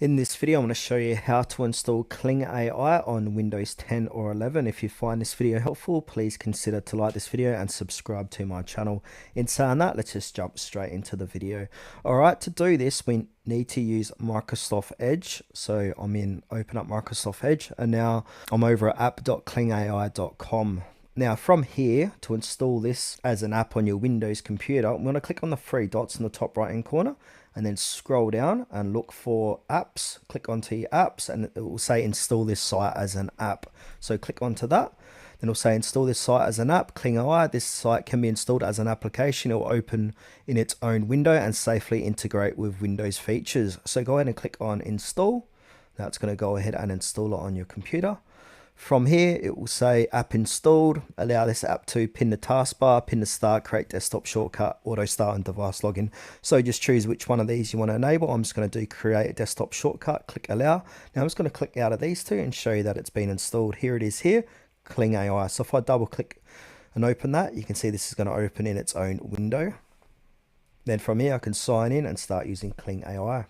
In this video, I'm going to show you how to install Kling AI on Windows 10 or 11. If you find this video helpful, please consider to like this video and subscribe to my channel. In saying that, let's just jump straight into the video. Alright, to do this, we need to use Microsoft Edge. So open up Microsoft Edge, and now I'm over at app.klingai.com. Now from here, to install this as an app on your Windows computer, I'm going to click on the three dots in the top right hand corner and then scroll down and look for apps. Click onto your apps and it will say install this site as an app. So click onto that. Then it'll say install this site as an app, Kling AI. This site can be installed as an application. It will open in its own window and safely integrate with Windows features. So go ahead and click on install. Now it's going to go ahead and install it on your computer. From here, it will say app installed. Allow this app to pin the taskbar, pin the start, create desktop shortcut, auto start, and device login. So just choose which one of these you want to enable. I'm just going to do create a desktop shortcut, click allow. Now I'm just going to click out of these two and show you that it's been installed. Here it is here, Kling AI. So if I double click and open that, you can see this is going to open in its own window. Then from here, I can sign in and start using Kling AI.